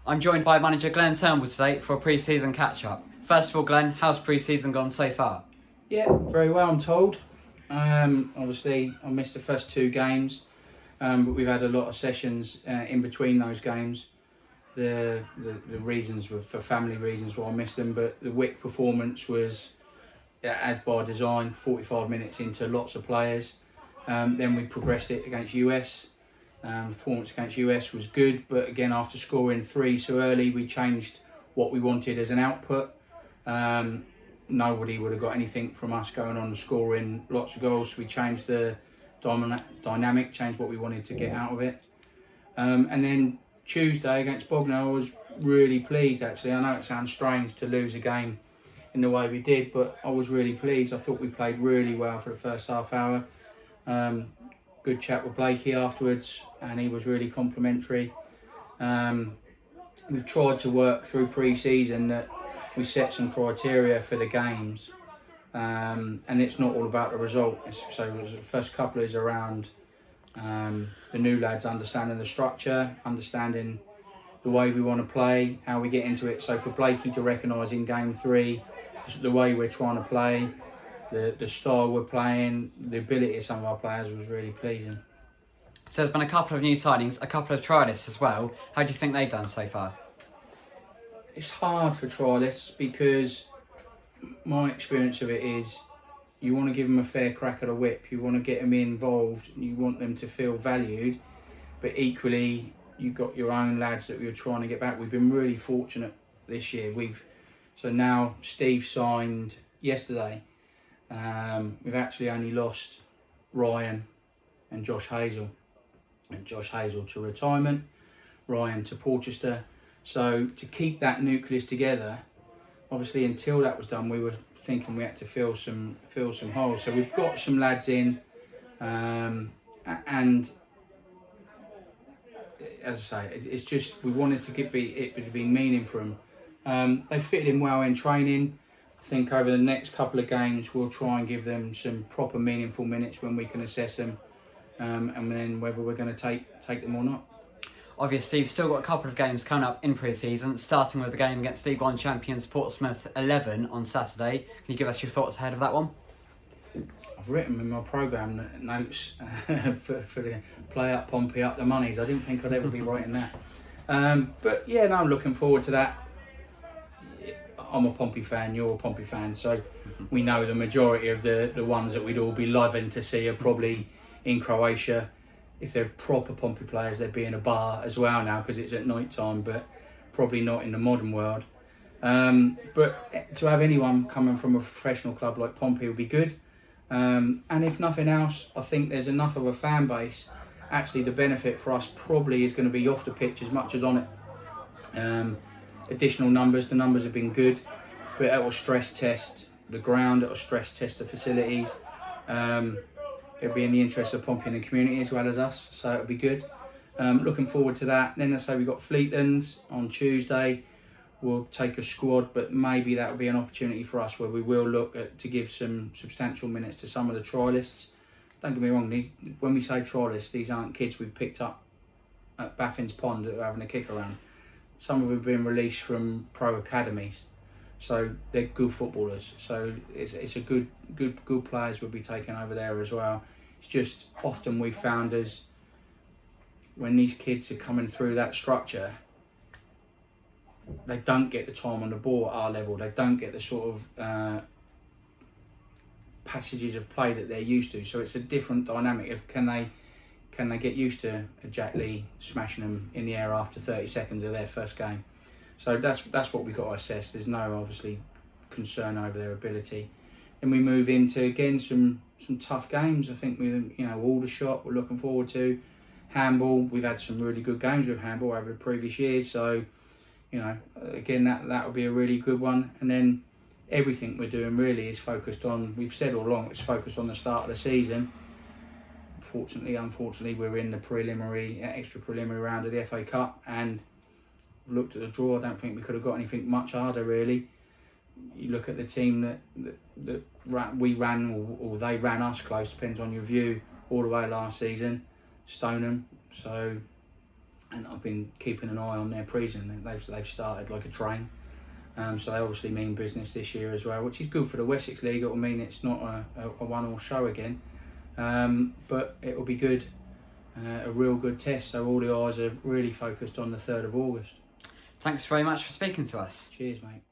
I'm joined by manager Glenn Turnbull today for a pre-season catch-up. First of all, Glenn, how's pre-season gone so far? Yeah, very well, I'm told. Obviously, I missed the first two games, but we've had a lot of sessions in between those games. The reasons were for family reasons why I missed them, but the Wick performance was, as by design, 45 minutes into lots of players. Then we progressed it against US. Performance against US was good, but again, after scoring 3 so early, we changed what we wanted as an output. Nobody would have got anything from us going on and scoring lots of goals. We changed the dynamic, changed what we wanted to get out of it. And then Tuesday against Bognor, I was really pleased actually. I know it sounds strange to lose a game in the way we did, but I was really pleased. I thought we played really well for the first half hour. Good chat with Blakey afterwards, and he was really complimentary. We've tried to work through pre-season that we set some criteria for the games, and it's not all about the result. So the first couple is around the new lads understanding the structure, understanding the way we want to play, how we get into it. So for Blakey to recognise in game 3 the way we're trying to play, the style we're playing, the ability of some of our players was really pleasing. So there's been a couple of new signings, a couple of trialists as well. How do you think they've done so far? It's hard for trialists because my experience of it is you want to give them a fair crack at a whip, you want to get them involved, you want them to feel valued, but equally you've got your own lads that you're trying to get back. We've been really fortunate this year. So now Steve signed yesterday. We've actually only lost Ryan and Josh Hazel. And Josh Hazel to retirement, Ryan to Porchester. So to keep that nucleus together, obviously until that was done, we were thinking we had to fill some holes. So we've got some lads in, and as I say, it's just we wanted to it to be meaning for them. They fitted in well in training. I think over the next couple of games we'll try and give them some proper meaningful minutes when we can assess them, and then whether we're going to take them or not. Obviously, you've still got a couple of games coming up in pre-season, starting with the game against League One champions Portsmouth 11 on Saturday. Can you give us your thoughts ahead of that one? I've written in my programme notes for the play up, Pompey up the monies. I didn't think I'd ever be writing that. But yeah, no, I'm looking forward to that. I'm a Pompey fan, you're a Pompey fan, so we know the majority of the ones that we'd all be loving to see are probably in Croatia. If they're proper Pompey players, they'd be in a bar as well now because it's at night time, but probably not in the modern world. But to have anyone coming from a professional club like Pompey would be good. And if nothing else, I think there's enough of a fan base. Actually, the benefit for us probably is going to be off the pitch as much as on it. Additional numbers, the numbers have been good, but it will stress test the ground, it will stress test the facilities. It'll be in the interest of Pompey and the community as well as us, so it'll be good. Looking forward to that. Then let's say we've got Fleetlands on Tuesday. We'll take a squad, but maybe that will be an opportunity for us where we will look to give some substantial minutes to some of the trialists. Don't get me wrong, when we say trialists, these aren't kids we've picked up at Baffin's Pond that are having a kick around. Some of them have been released from pro academies, so they're good footballers. So it's a good players will be taken over there as well. It's just often we've found as when these kids are coming through that structure, they don't get the time on the ball at our level. They don't get the sort of passages of play that they're used to. So it's a different dynamic of can they get used to a Jack Lee smashing them in the air after 30 seconds of their first game. So that's what we've got to assess. There's no obviously concern over their ability. Then we move into again some tough games. I think Aldershot we're looking forward to. Handball, we've had some really good games with handball over the previous years. So again that will be a really good one. And then everything we're doing really is focused on. We've said all along it's focused on the start of the season. Unfortunately, we're in the extra preliminary round of the FA Cup, and looked at the draw. I don't think we could have got anything much harder, really. You look at the team that we ran, or they ran us close, depends on your view, all the way last season, Stoneham. So and I've been keeping an eye on their pre-season. They've started like a train. So they obviously mean business this year as well, which is good for the Wessex League. It will mean it's not a one-all show again, but it will be good, a real good test. So all the eyes are really focused on the 3rd of August. Thanks very much for speaking to us. Cheers, mate.